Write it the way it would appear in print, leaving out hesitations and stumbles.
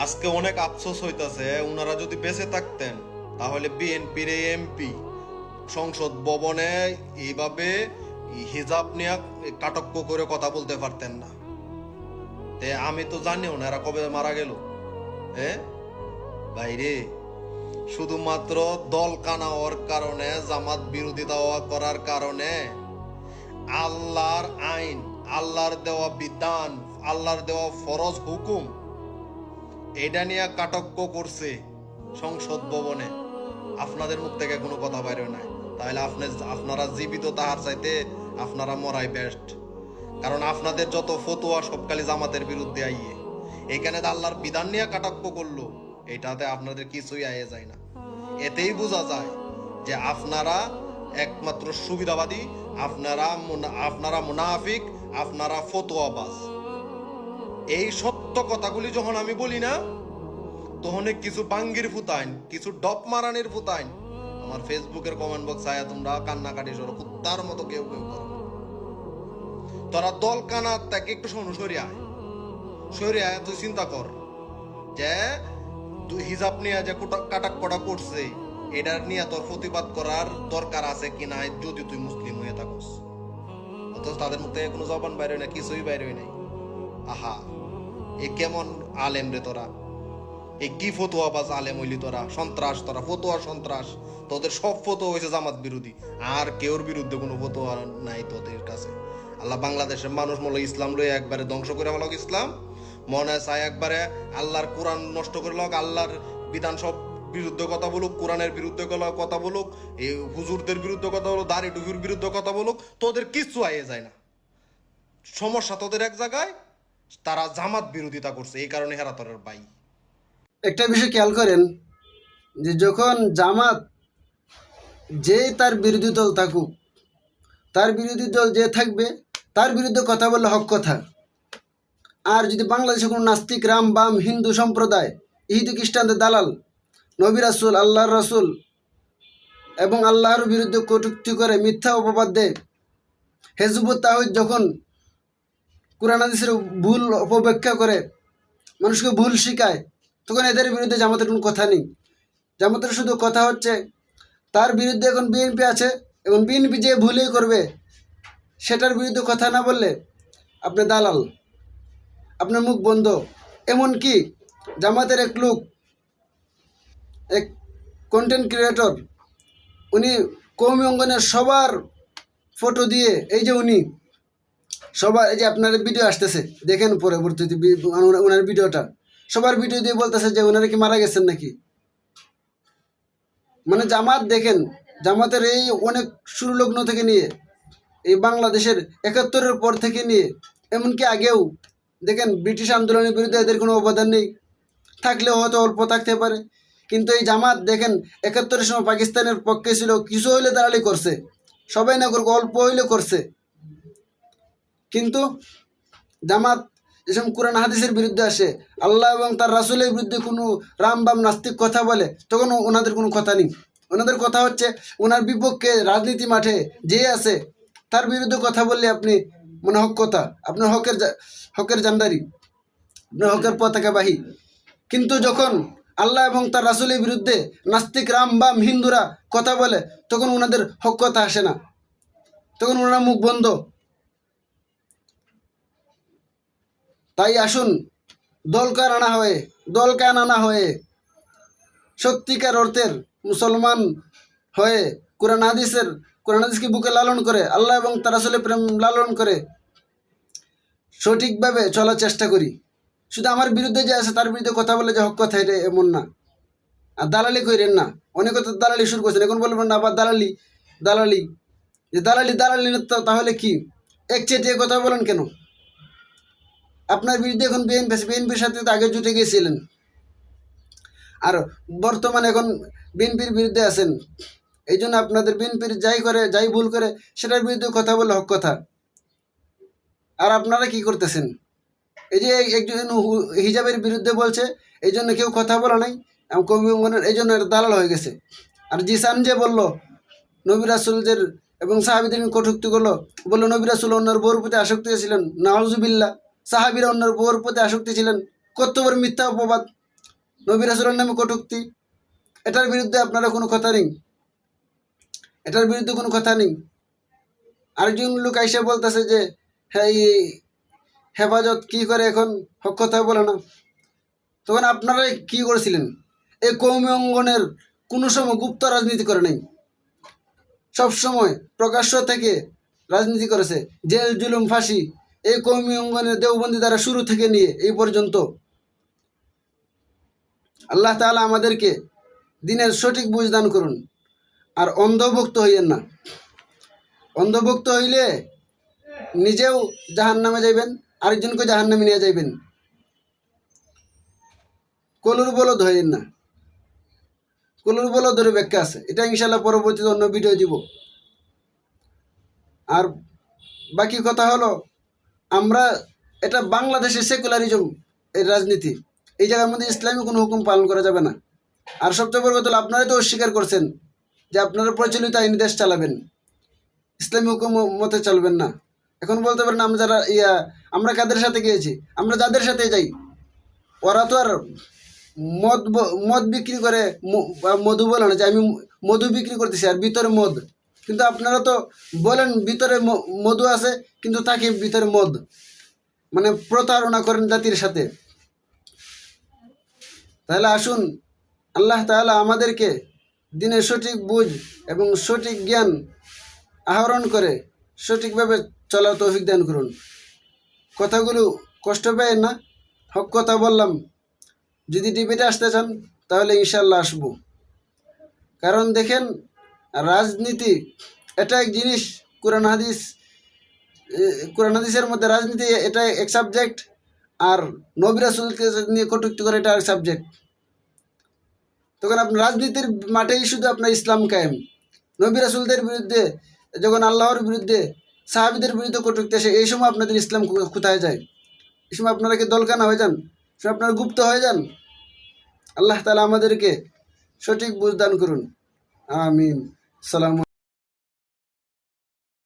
আজকে অনেক আফসোস হইতাছে, উনারা যদি বেঁচে থাকতেন তাহলে বিএনপির এমপি সংসদ ভবনে এইভাবে হিজাব নিয়ে কাটক্য করে কথা বলতে পারতেন না। তে আমি তো জানি ওনারা কবে মারা গেল। হ্যাঁ বাইরে শুধুমাত্র দল কানা হওয়ার কারণে, জামাত বিরোধিতা করার কারণে আল্লাহর আইন, আল্লাহর দেওয়া বিধান, আল্লাহর দেওয়া ফরজ হুকুম এটা নিয়ে কাটক্য করছে সংসদ ভবনে। আপনাদের মুখ থেকে কোনো কথা বাইরে নাই, তাহলে আপনারা জীবিত তাহার চাইতে আপনারা মরাই বেস্ট। কারণ আপনাদের যত ফতোয়া সবকালে জামাতের বিরুদ্ধে আইয়ে, এখানে তো আল্লাহর বিধান নিয়ে কাটাক্য করলো, এটাতে আপনাদের কিছুই আয়ে যায় না। এতেই বোঝা যায় যে আপনারা একমাত্র সুবিধাবাদী, আপনারা মুনাফিক, আপনারা ফতোয়াবাজ। এই সত্য কথাগুলি যখন আমি বলি না, তখন কিছু বাঙ্গির ফুতাইন, কিছু ডপ মারানির ফুতাইন আমার ফেসবুকের কমেন্ট বক্স আয়া তোমরা কান্নাকাটি সরো, কুত্তার মতো কেউ কেউ করো। তোরা দল কানা তাকে একটু সরিয়ে আয়, তুই চিন্তা কর যে তুই হিজাব নিয়ে যে কাটাক কটা করছে, এটার নিয়ে তোর প্রতিবাদ করার দরকার আছে কিনা যদি তুই মুসলিম হয়ে থাকস। অথচ তাদের মধ্যে কোনো জবান বাইরে না, কিছুই বাইরে নাই। আহা, এ কেমন আলেম রে তোরা, এ কি ফতোয়াবাজ আলেম হইলি তোরা, সন্ত্রাস তোরা, ফতোয়া সন্ত্রাস। তোদের সব ফতোয়া হয়েছে জামাত বিরোধী, আর কেউর বিরুদ্ধে কোনো ফতোয়া নাই তোদের কাছে। আল্লাহ বাংলাদেশের মানুষ মনে ইসলাম লয়ে একবারে ধ্বংস করে ফেলক, ইসলাম মনে চায় একবারে আল্লাহর কোরআন নষ্ট করে লক, আল্লাহর বিধান সব বিরুদ্ধে কথা বলুক, কোরআনের বিরুদ্ধে কথা বলুক, এই হুজুরদের বিরুদ্ধে কথা বলুক, দাড়ি টুপির বিরুদ্ধে কথা বলুক, তোদের কিচ্ছু আইয়ে যায় না। সমস্যা তোদের এক জায়গায়, তারা জামাত বিরোধিতা করছে, এই কারণে হেরা তোর ভাই। একটা বিষয় খেয়াল করেন যে যখন জামাত, যে তার বিরোধী দল থাকুক, তার বিরোধী দল যে থাকবে তার বিরুদ্ধে কথা বললে হক কথা। আর যদি বাংলাদেশে কোনো নাস্তিক, রাম বাম, হিন্দু সম্প্রদায়, ইহুদি খ্রিস্টানদের দালাল, নবী রাসূল, আল্লাহর রাসূল এবং আল্লাহর বিরুদ্ধে কটূক্তি করে, মিথ্যা অপবাদ দেয়, হেজবুত তাওহীদ যখন কোরআন হাদিসের ভুল অপব্যাখ্যা করে, মানুষকে ভুল শিখায়, তখন এদের বিরুদ্ধে জামাতের কোনো কথা নেই। জামাতের শুধু কথা হচ্ছে তার বিরুদ্ধে এখন বিএনপি আছে, এবং বিএনপি যে ভুলই করবে সেটার বিরুদ্ধে কথা না বললে আপনি দালাল, আপনার মুখ বন্ধ। এমনকি জামাতের এক লোক, এক কন্টেন্ট ক্রিয়েটর, উনি কওমি অঙ্গনের সবার ফটো দিয়ে, এই যে উনি সবার, এই যে আপনার ভিডিও আসতেছে দেখেন পরবর্তীতে ওনার ভিডিওটা, সবার ভিডিও দিয়ে বলতেছে যে ওনারা কি মারা গেছেন নাকি। মানে জামাত দেখেন, জামাতের এই অনেক শুরু লগ্ন থেকে নিয়ে, এই বাংলাদেশের ৭১-এর পর থেকে নিয়ে, এমনকি আগেও দেখেন ব্রিটিশ আন্দোলনের বিরুদ্ধে এদের কোনো অবদান নেই, থাকলেও হয়তো অল্প থাকতে পারে। কিন্তু এই জামাত দেখেন ৭১-এর সময় পাকিস্তানের পক্ষে ছিল, কিছু হইলে দালালি করছে, সবাই না করুক, অল্প হইলে করছে। কিন্তু জামাত যেসব কোরআন হাদিসের বিরুদ্ধে আসে, আল্লাহ এবং তার রাসূলের বিরুদ্ধে কোনো রাম বাম নাস্তিক কথা বলে, তখন ওনাদের কোনো কথা নেই। ওনাদের কথা হচ্ছে ওনার বিপক্ষে রাজনীতি মাঠে যে আছে তার বিরুদ্ধে কথা বললে আপনি মনে হক কথা, আপনার হকের জান্ডারি, আপনার হকের পতাকাবাহী। কিন্তু যখন আল্লাহ এবং তার রাসূলের বিরুদ্ধে নাস্তিক, রাম বাম, হিন্দুরা কথা বলে, তখন ওনাদের হক কথা আসে না, তখন ওনারা মুখ বন্ধ। তাই আসুন দলকান আনা হয়ে সত্যিকার অর্থের মুসলমান হয়ে কোরআন হাদিসকে বুকে লালন করে, আল্লাহ এবং তার রাসূলের প্রেম লালন করে সঠিকভাবে চলার চেষ্টা করি। শুধু আমার বিরুদ্ধে যে আছে তার বিরুদ্ধে কথা বলে যে হক কথা, এটা এমন না। আর দালালি করেন না, অনেক কথা দালালি শুরু করছেন, এখন বলবেন না আবার দালালি দালালি, যে দালালি তাহলে কি এক চেটিয়ে কথা বলেন কেন? আপনার বিরুদ্ধে এখন বিএনপির সাথে তো আগে জুটে গিয়েছিলেন, আর বর্তমানে এখন বিএনপির বিরুদ্ধে আছেন। এই জন্য আপনাদের বিএনপির যাই ভুল করে সেটার বিরুদ্ধে কথা বলে হক কথা। আর আপনারা কি করতেছেন? এই যে একজন হিজাবের বিরুদ্ধে বলছে, এই জন্য কেউ কথা বলা নাই, কওমি অঙ্গনের এই জন্য দালাল হয়ে গেছে। আর জিসান যে বললো নবী রাসূলদের এবং সাহাবীদের কটূক্তি করলো, বললো নবী রাসূল অন্যের বউর প্রতি আসক্তি ছিলেন, নাউজুবিল্লাহ, সাহাবীরা অন্যের বউর প্রতি আসক্তি ছিলেন, কত বড় মিথ্যা অপবাদ। নবী রাসূলের নামে কটূক্তি, এটার বিরুদ্ধে আপনারা কোনো কথা নেই, এটার বিরুদ্ধে কোনো কথা নেই। আরেকজন লোক আইসা বলতেছে যে হ্যাঁ এই হেফাজত কি করে এখন, হক কথা বলে না। তখন আপনারা কি করেছিলেন? এই কৌমি অঙ্গনের কোনো সময় গুপ্ত রাজনীতি করে নাই, সবসময় প্রকাশ্য থেকে রাজনীতি করেছে। জেল জুলুম ফাঁসি এই কৌমি অঙ্গনের দেওবন্দি দ্বারা শুরু থেকে নিয়ে এই পর্যন্ত। আল্লাহ তাআলা আমাদেরকে দিনের সঠিক বুঝ দান করুন। আর অন্ধভক্ত হইয়েন না, অন্ধভক্ত হইলে নিজেও জাহান্নামে যাইবেন, আরেকজনকে জাহান্নামে নিয়ে যাইবেন। কলুর বলদ হইয়েন না, কলুর বলদের ব্যাখ্যা আছে, এটা ইনশাল্লাহ পরবর্তীতে অন্য ভিডিও দিব। আর বাকি কথা হলো, আমরা এটা বাংলাদেশের সেকুলারিজম এই রাজনীতি, এই জায়গার মধ্যে ইসলামী কোনো হুকুম পালন করা যাবে না। আর সবচেয়ে বড় কথা হলো, আপনারা তো অস্বীকার করছেন যে আপনারা প্রচলিত আইনি দেশ চালাবেন, ইসলামী হুকুম মতে চলবেন না। এখন বলতে পারেন আমরা যারা আমরা কাদের সাথে গিয়েছি, আমরা যাদের সাথে যাই ওরা তো আর মদ বিক্রি করে বা মধু বলে না যে আমি মধু বিক্রি করতেছি আর ভিতরে মদ। কিন্তু আপনারা তো বলেন ভিতরে মধু আছে কিন্তু তাকে ভিতরে মদ, মানে প্রতারণা করেন জাতির সাথে। তাহলে আসুন আল্লাহ তাআলা আমাদেরকে দিনের সঠিক বুঝ এবং সঠিক জ্ঞান আহরণ করে সঠিকভাবে চলার তৌফিক দান করুন। কথাগুলো কষ্ট পেয়েন না, হক কথা বললাম। যদি ডিবেটে আসতে চান তাহলে ইনশাল্লাহ আসবো। কারণ দেখেন, রাজনীতি এটা এক জিনিস, কোরআন হাদিসের মধ্যে রাজনীতি এটা এক সাবজেক্ট, আর নবী রাসূলকে নিয়ে কটূক্তি করে এটা এক সাবজেক্ট। তখন আপনার রাজনীতির মাঠেই শুধু আপনার ইসলাম কায়েম। নবী রাসূলদের বিরুদ্ধে যখন আল্লাহর বিরুদ্ধে সাহাবীদের বিরুদ্ধে কটূক্তি আসে, এই সময় আপনাদের ইসলাম কোথায় যায়? এই সময় আপনারা কি দলকানা হয়ে যান? সময় আপনারা গুপ্ত হয়ে যান? আল্লাহ তাআলা আমাদেরকে সঠিক বুঝ দান করুন। আমিন। সালাম।